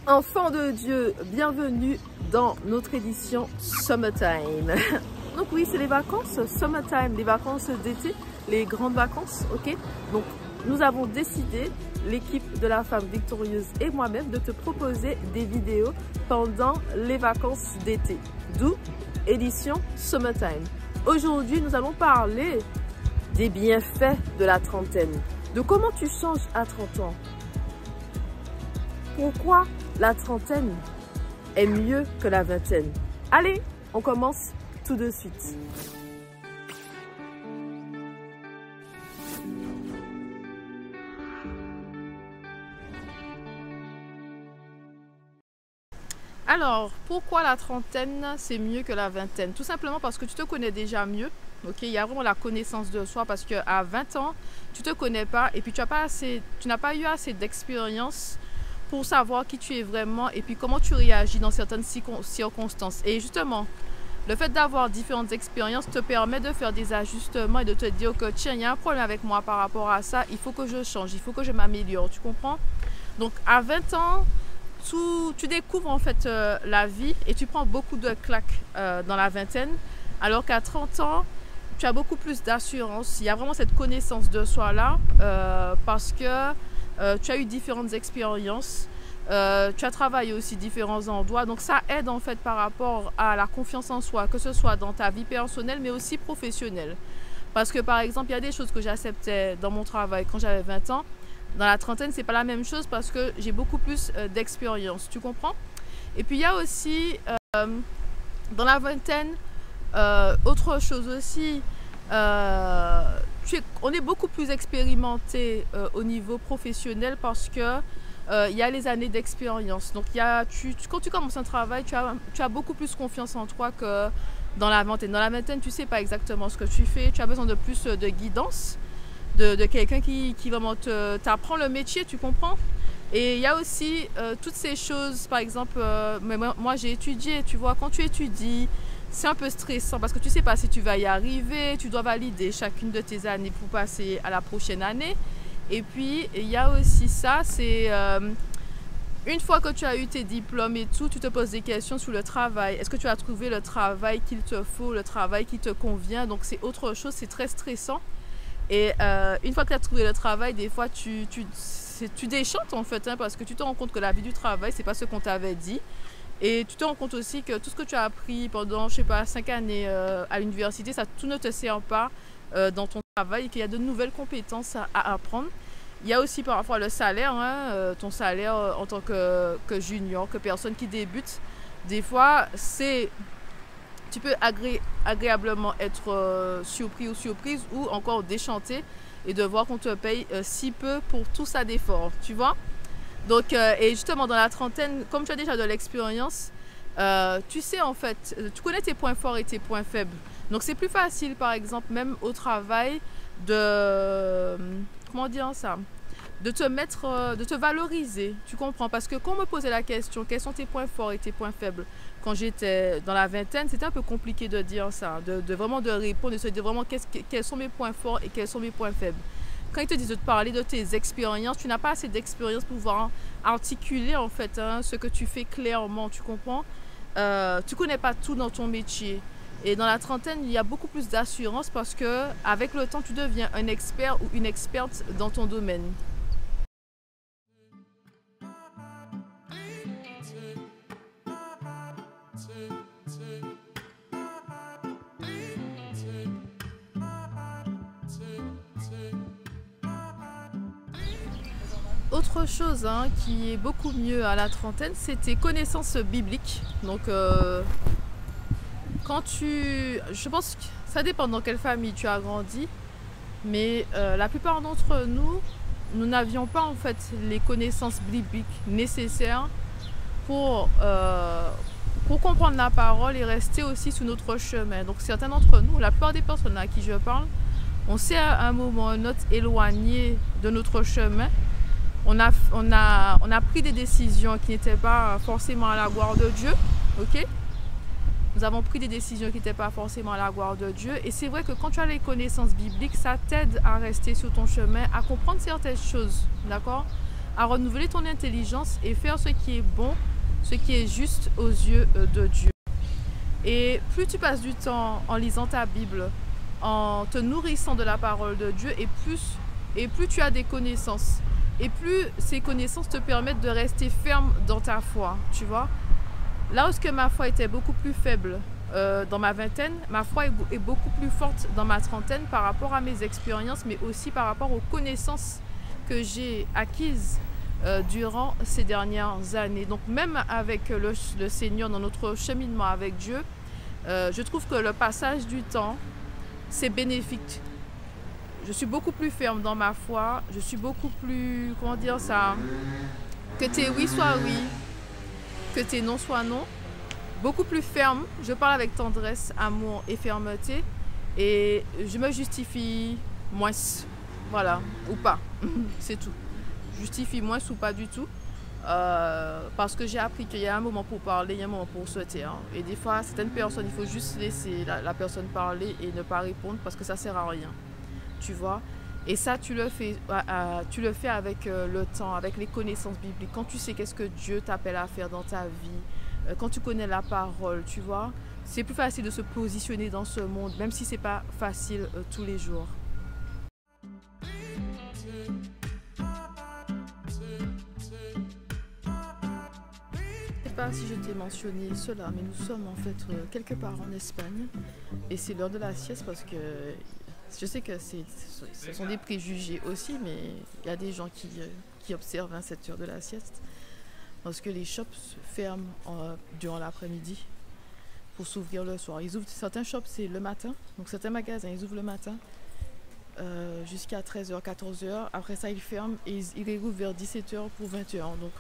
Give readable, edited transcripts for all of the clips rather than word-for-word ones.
Enfants de Dieu, bienvenue dans notre édition Summertime. Donc oui, c'est les vacances Summertime, les vacances d'été, les grandes vacances, ok? Donc nous avons décidé, l'équipe de la femme victorieuse et moi-même, de te proposer des vidéos pendant les vacances d'été. D'où édition Summertime. Aujourd'hui, nous allons parler des bienfaits de la trentaine, de comment tu changes à 30 ans. Pourquoi la trentaine est mieux que la vingtaine? Allez, on commence tout de suite. Alors, pourquoi la trentaine c'est mieux que la vingtaine? Tout simplement parce que tu te connais déjà mieux. Ok, il y a vraiment la connaissance de soi parce qu'à 20 ans, tu ne te connais pas et puis tu n'as pas eu assez d'expérience pour savoir qui tu es vraiment et puis comment tu réagis dans certaines circonstances. Et justement, le fait d'avoir différentes expériences te permet de faire des ajustements et de te dire que tiens, il y a un problème avec moi par rapport à ça, il faut que je change, il faut que je m'améliore, tu comprends? Donc à 20 ans, tu découvres en fait la vie et tu prends beaucoup de claques dans la vingtaine, alors qu'à 30 ans, tu as beaucoup plus d'assurance. Il y a vraiment cette connaissance de soi là parce que tu as eu différentes expériences, tu as travaillé aussi différents endroits, donc ça aide en fait par rapport à la confiance en soi, que ce soit dans ta vie personnelle mais aussi professionnelle. Parce que par exemple, il y a des choses que j'acceptais dans mon travail quand j'avais 20 ans, dans la trentaine, c'est pas la même chose parce que j'ai beaucoup plus d'expérience, tu comprends? Et puis il y a aussi, dans la vingtaine, autre chose aussi, on est beaucoup plus expérimenté au niveau professionnel parce que il y a les années d'expérience. Donc quand tu commences un travail, tu as beaucoup plus confiance en toi que dans la vingtaine. Dans la vingtaine, tu ne sais pas exactement ce que tu fais, tu as besoin de plus de guidance, de quelqu'un qui vraiment t'apprend le métier, tu comprends? Et il y a aussi toutes ces choses, par exemple, moi j'ai étudié, tu vois, quand tu étudies, c'est un peu stressant parce que tu ne sais pas si tu vas y arriver, tu dois valider chacune de tes années pour passer à la prochaine année. Et puis, il y a aussi ça, c'est une fois que tu as eu tes diplômes et tout, tu te poses des questions sur le travail. Est-ce que tu as trouvé le travail qu'il te faut, le travail qui te convient? Donc, c'est autre chose, c'est très stressant. Et une fois que tu as trouvé le travail, des fois, tu déchantes en fait, hein, parce que tu te rends compte que la vie du travail, c'est pas ce qu'on t'avait dit. Et tu te rends compte aussi que tout ce que tu as appris pendant, je sais pas, 5 années à l'université, tout ne te sert pas dans ton travail et qu'il y a de nouvelles compétences à apprendre. Il y a aussi parfois le salaire, hein, ton salaire en tant que junior, que personne qui débute. Des fois, tu peux agréablement être surpris ou surprise ou encore déchanté et de voir qu'on te paye si peu pour tout ça d'effort, tu vois? Donc, et justement dans la trentaine, comme tu as déjà de l'expérience, tu sais en fait, tu connais tes points forts et tes points faibles. Donc c'est plus facile par exemple même au travail comment dire ça? De te valoriser, tu comprends? Parce que quand on me posait la question, quels sont tes points forts et tes points faibles? Quand j'étais dans la vingtaine, c'était un peu compliqué de dire ça, vraiment de répondre, de se dire vraiment quels sont mes points forts et quels sont mes points faibles. Quand ils te disent de te parler de tes expériences, tu n'as pas assez d'expérience pour pouvoir articuler en fait hein, ce que tu fais clairement, tu comprends? Tu ne connais pas tout dans ton métier. Et dans la trentaine, il y a beaucoup plus d'assurance parce que avec le temps, tu deviens un expert ou une experte dans ton domaine. Autre chose hein, qui est beaucoup mieux à la trentaine, c'est tes connaissances bibliques. Donc, je pense que ça dépend dans quelle famille tu as grandi, mais la plupart d'entre nous n'avions pas en fait les connaissances bibliques nécessaires pour comprendre la parole et rester aussi sur notre chemin. Donc, certains d'entre nous, la plupart des personnes à qui je parle, on s'est à un moment ou un autre éloigné de notre chemin. On a pris des décisions qui n'étaient pas forcément à la gloire de Dieu, ok? Nous avons pris des décisions qui n'étaient pas forcément à la gloire de Dieu. Et c'est vrai que quand tu as les connaissances bibliques, ça t'aide à rester sur ton chemin, à comprendre certaines choses, d'accord? à renouveler ton intelligence et faire ce qui est bon, ce qui est juste aux yeux de Dieu. Et plus tu passes du temps en lisant ta Bible, en te nourrissant de la parole de Dieu, et plus tu as des connaissances. Et plus ces connaissances te permettent de rester ferme dans ta foi, tu vois. Là où ma foi était beaucoup plus faible dans ma vingtaine, ma foi est beaucoup plus forte dans ma trentaine par rapport à mes expériences, mais aussi par rapport aux connaissances que j'ai acquises durant ces dernières années. Donc même avec le Seigneur, dans notre cheminement avec Dieu, je trouve que le passage du temps, c'est bénéfique. Je suis beaucoup plus ferme dans ma foi, je suis beaucoup plus, comment dire ça, que tes oui soient oui, que tes non soient non. Beaucoup plus ferme, je parle avec tendresse, amour et fermeté, et je me justifie moins, voilà, ou pas, c'est tout. Justifie moins ou pas du tout, parce que j'ai appris qu'il y a un moment pour parler, il y a un moment pour se taire. Et des fois, certaines personnes, il faut juste laisser la personne parler et ne pas répondre parce que ça sert à rien, tu vois. Et ça, tu le fais avec le temps, avec les connaissances bibliques. Quand tu sais qu'est-ce que Dieu t'appelle à faire dans ta vie, quand tu connais la parole, tu vois, c'est plus facile de se positionner dans ce monde, même si c'est pas facile tous les jours. Je ne sais pas si je t'ai mentionné cela, mais nous sommes en fait quelque part en Espagne et c'est l'heure de la sieste parce que je sais que ce sont des préjugés aussi, mais il y a des gens qui observent cette heure de la sieste parce que les shops ferment durant l'après-midi pour s'ouvrir le soir. Certains shops, c'est le matin, donc certains magasins, ils ouvrent le matin jusqu'à 13h, 14h. Après ça, ils ferment et ils réouvrent vers 17h pour 20h. Donc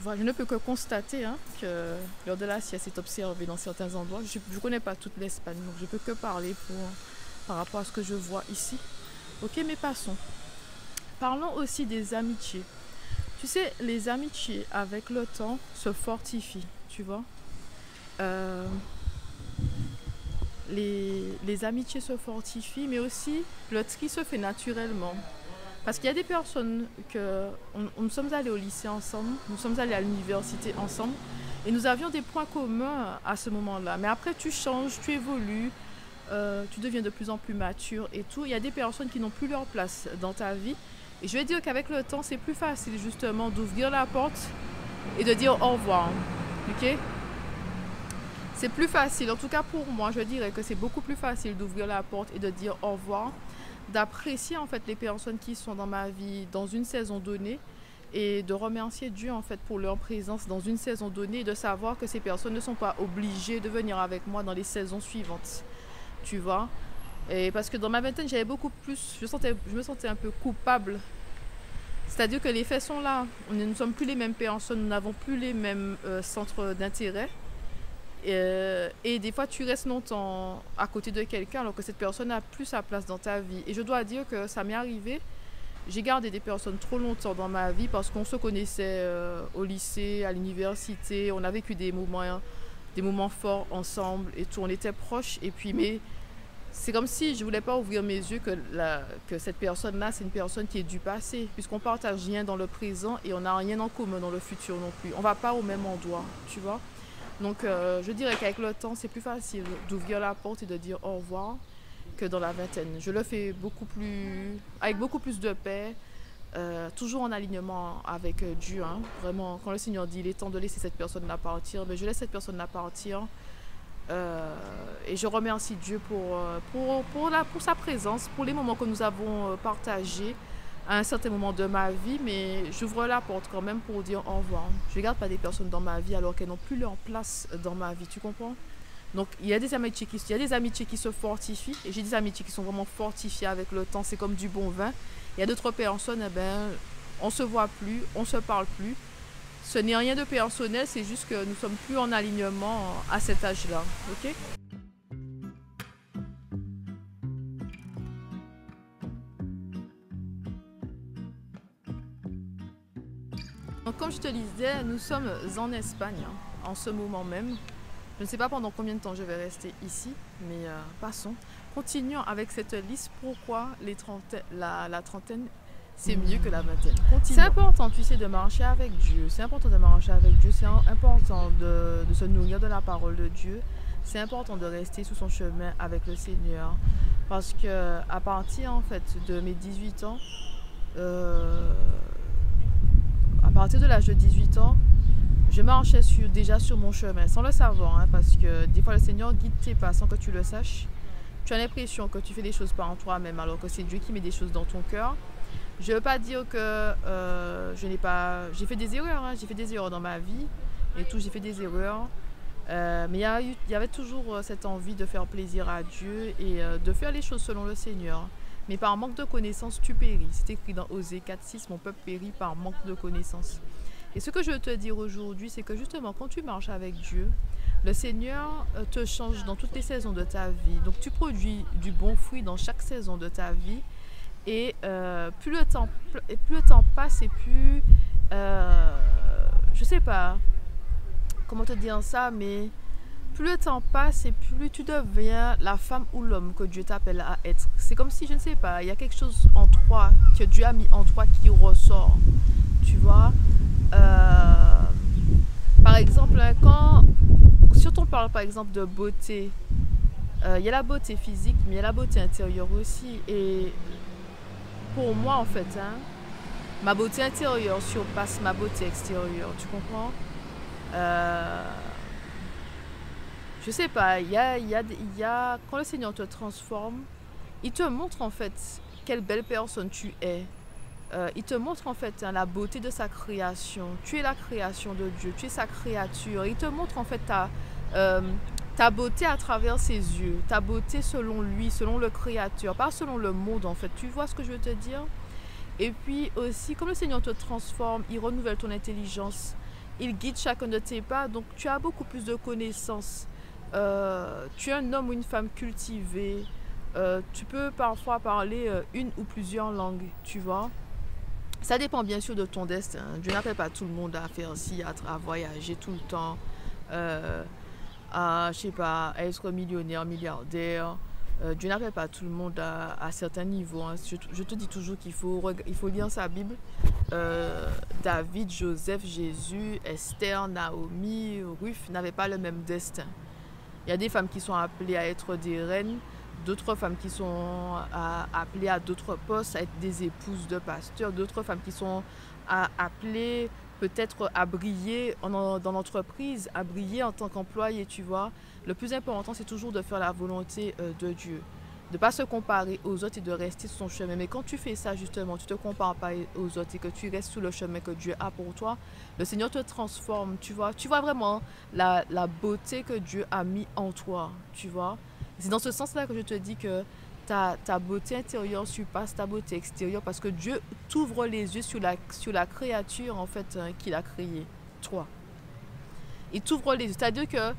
voilà, je ne peux que constater que l'heure de la sieste est observée dans certains endroits. Je ne connais pas toute l'Espagne, donc je ne peux que parler par rapport à ce que je vois ici. Ok, mais passons. Parlons aussi des amitiés. Tu sais, les amitiés avec le temps se fortifient, tu vois. Les amitiés se fortifient, mais aussi le tri se fait naturellement. Parce qu'il y a des personnes nous sommes allés au lycée ensemble, nous sommes allés à l'université ensemble, et nous avions des points communs à ce moment-là. Mais après, tu changes, tu évolues, tu deviens de plus en plus mature et tout. Il y a des personnes qui n'ont plus leur place dans ta vie. Et je vais dire qu'avec le temps, c'est plus facile justement d'ouvrir la porte et de dire au revoir. Ok ? C'est plus facile, en tout cas pour moi, je dirais que c'est beaucoup plus facile d'ouvrir la porte et de dire au revoir, d'apprécier en fait les personnes qui sont dans ma vie dans une saison donnée et de remercier Dieu en fait pour leur présence dans une saison donnée et de savoir que ces personnes ne sont pas obligées de venir avec moi dans les saisons suivantes, tu vois. Et parce que dans ma vingtaine, j'avais beaucoup plus, je me sentais un peu coupable. C'est-à-dire que les faits sont là, nous ne sommes plus les mêmes personnes, nous n'avons plus les mêmes centres d'intérêt. Et des fois, tu restes longtemps à côté de quelqu'un alors que cette personne n'a plus sa place dans ta vie. Et je dois dire que ça m'est arrivé. J'ai gardé des personnes trop longtemps dans ma vie parce qu'on se connaissait au lycée, à l'université. On a vécu des moments forts ensemble et tout. On était proches. Et puis, mais c'est comme si je ne voulais pas ouvrir mes yeux que cette personne-là, c'est une personne qui est du passé. Puisqu'on ne partage rien dans le présent et on n'a rien en commun dans le futur non plus. On ne va pas au même endroit, tu vois. Donc je dirais qu'avec le temps, c'est plus facile d'ouvrir la porte et de dire au revoir que dans la vingtaine. Je le fais avec beaucoup plus de paix, toujours en alignement avec Dieu. Vraiment, quand le Seigneur dit il est temps de laisser cette personne-là partir, je laisse cette personne-là partir. Et je remercie Dieu pour sa présence, pour les moments que nous avons partagés à un certain moment de ma vie, mais j'ouvre la porte quand même pour dire au revoir. Je ne garde pas des personnes dans ma vie alors qu'elles n'ont plus leur place dans ma vie, tu comprends? Donc il y a des amitiés qui se fortifient, et j'ai des amitiés qui sont vraiment fortifiées avec le temps, c'est comme du bon vin. Il y a d'autres personnes, on ne se voit plus, on ne se parle plus. Ce n'est rien de personnel, c'est juste que nous ne sommes plus en alignement à cet âge-là, ok? Donc, comme je te le disais, nous sommes en Espagne en ce moment même. Je ne sais pas pendant combien de temps je vais rester ici, mais passons. Continuons avec cette liste. Pourquoi la trentaine, c'est mieux que la vingtaine. C'est Continue. important, tu sais, de marcher avec Dieu. C'est important de marcher avec Dieu. C'est important de se nourrir de la parole de Dieu. C'est important de rester sur son chemin avec le Seigneur. Parce que à partir en fait de mes 18 ans, euh, à partir de l'âge de 18 ans, je marchais déjà sur mon chemin, sans le savoir, hein, parce que des fois le Seigneur guide tes pas sans que tu le saches. Tu as l'impression que tu fais des choses par en toi-même, alors que c'est Dieu qui met des choses dans ton cœur. Je ne veux pas dire que je n'ai pas... J'ai fait des erreurs, hein, j'ai fait des erreurs dans ma vie, et tout, j'ai fait des erreurs. Mais il y avait toujours cette envie de faire plaisir à Dieu et de faire les choses selon le Seigneur. Mais par manque de connaissances, tu péris. C'est écrit dans Osée 4:6, mon peuple périt par manque de connaissances. Et ce que je veux te dire aujourd'hui, c'est que justement, quand tu marches avec Dieu, le Seigneur te change dans toutes les saisons de ta vie. Donc tu produis du bon fruit dans chaque saison de ta vie. Et plus le temps passe et plus, je sais pas comment te dire ça, mais plus le temps passe et plus tu deviens la femme ou l'homme que Dieu t'appelle à être. C'est comme si, je ne sais pas, il y a quelque chose en toi, que Dieu a mis en toi qui ressort. Tu vois. Euh, Par exemple, si on parle par exemple de beauté, il y a la beauté physique, mais il y a la beauté intérieure aussi. Et pour moi, en fait, hein, ma beauté intérieure surpasse ma beauté extérieure. Tu comprends? Euh, je sais pas, quand le Seigneur te transforme, il te montre en fait quelle belle personne tu es. Il te montre en fait hein, la beauté de sa création. Tu es la création de Dieu, tu es sa créature. Il te montre en fait euh, ta beauté à travers ses yeux, ta beauté selon lui, selon le Créateur, pas selon le monde en fait. Tu vois ce que je veux te dire? Et puis aussi, comme le Seigneur te transforme, il renouvelle ton intelligence, il guide chacun de tes pas, donc tu as beaucoup plus de connaissances. Tu es un homme ou une femme cultivé. Tu peux parfois parler une ou plusieurs langues, tu vois. Ça dépend bien sûr de ton destin. Dieu n'appelle pas tout le monde à faire ci, à voyager tout le temps, euh, à, je sais pas, à être millionnaire, milliardaire. Dieu n'appelle pas tout le monde à certains niveaux, hein. Je te dis toujours il faut lire sa Bible. David, Joseph, Jésus, Esther, Naomi, Ruth n'avaient pas le même destin. Il y a des femmes qui sont appelées à être des reines, d'autres femmes qui sont appelées à d'autres postes, à être des épouses de pasteurs, d'autres femmes qui sont appelées peut-être à briller dans l'entreprise, à briller en tant qu'employé, tu vois. Le plus important, c'est toujours de faire la volonté de Dieu. De ne pas se comparer aux autres et de rester sur son chemin. Mais quand tu fais ça, justement, tu ne te compares pas aux autres et que tu restes sur le chemin que Dieu a pour toi, le Seigneur te transforme, tu vois. Tu vois vraiment la beauté que Dieu a mis en toi, tu vois. C'est dans ce sens-là que je te dis que ta beauté intérieure surpasse ta beauté extérieure parce que Dieu t'ouvre les yeux sur la créature en fait qu'il a créée, toi. Il t'ouvre les yeux, c'est-à-dire que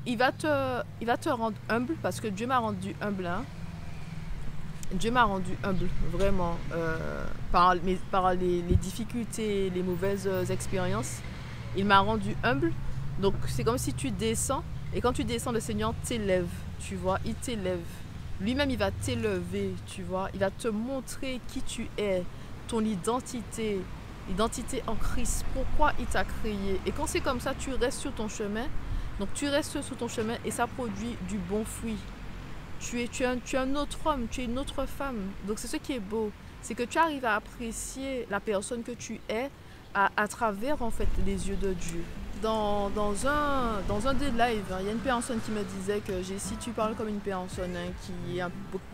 il va te rendre humble parce que Dieu m'a rendu humble, hein. Dieu m'a rendu humble, vraiment, par les difficultés, les mauvaises expériences. Il m'a rendu humble. Donc c'est comme si tu descends, et quand tu descends, le Seigneur t'élève, tu vois, il t'élève. Lui-même, il va t'élever, tu vois. Il va te montrer qui tu es, ton identité, identité en Christ, pourquoi il t'a créé. Et quand c'est comme ça, tu restes sur ton chemin. Donc tu restes sur ton chemin et ça produit du bon fruit. Tu es un autre homme, tu es une autre femme. Donc c'est ce qui est beau. C'est que tu arrives à apprécier la personne que tu es à travers en fait les yeux de Dieu. Dans un des lives, il y a une personne qui me disait que si tu parles comme une personne hein,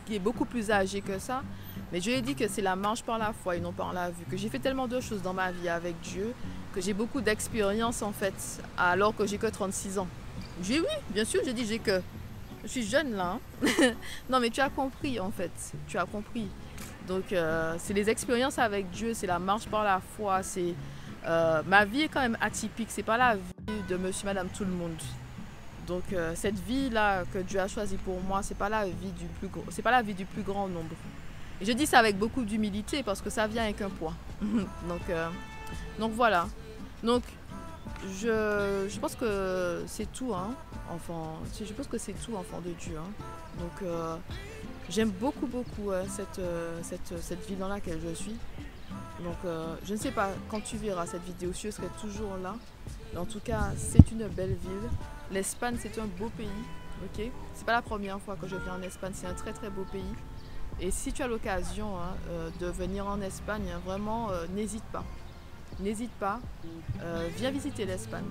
qui est beaucoup plus âgée que ça, mais je lui ai dit que c'est la marche par la foi et non par la vue. Que j'ai fait tellement de choses dans ma vie avec Dieu, que j'ai beaucoup d'expérience en fait, alors que j'ai que 36 ans. J'ai oui, bien sûr, j'ai dit j'ai que. Je suis jeune là. Hein. Non mais tu as compris en fait, tu as compris. Donc c'est les expériences avec Dieu, c'est la marche par la foi, c'est ma vie est quand même atypique, c'est pas la vie de monsieur, madame, tout le monde. Donc cette vie-là que Dieu a choisie pour moi, c'est pas la vie du plus c'est pas la vie du plus grand nombre. Et je dis ça avec beaucoup d'humilité parce que ça vient avec un poids. Donc voilà. Donc je pense que c'est tout, hein, enfant. Je pense que c'est tout, enfant de Dieu. Hein. Donc j'aime beaucoup cette vie dans laquelle je suis. Donc je ne sais pas quand tu verras cette vidéo, je serai toujours là. Mais en tout cas, c'est une belle ville. L'Espagne, c'est un beau pays. Ok, c'est pas la première fois que je viens en Espagne, c'est un très très beau pays. Et si tu as l'occasion hein, de venir en Espagne, hein, vraiment, n'hésite pas. N'hésite pas, viens visiter l'Espagne.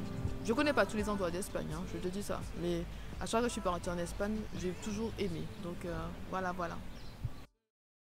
Je connais pas tous les endroits d'Espagne, hein, je te dis ça. Mais à chaque fois que je suis partie en Espagne, j'ai toujours aimé. Donc voilà, voilà.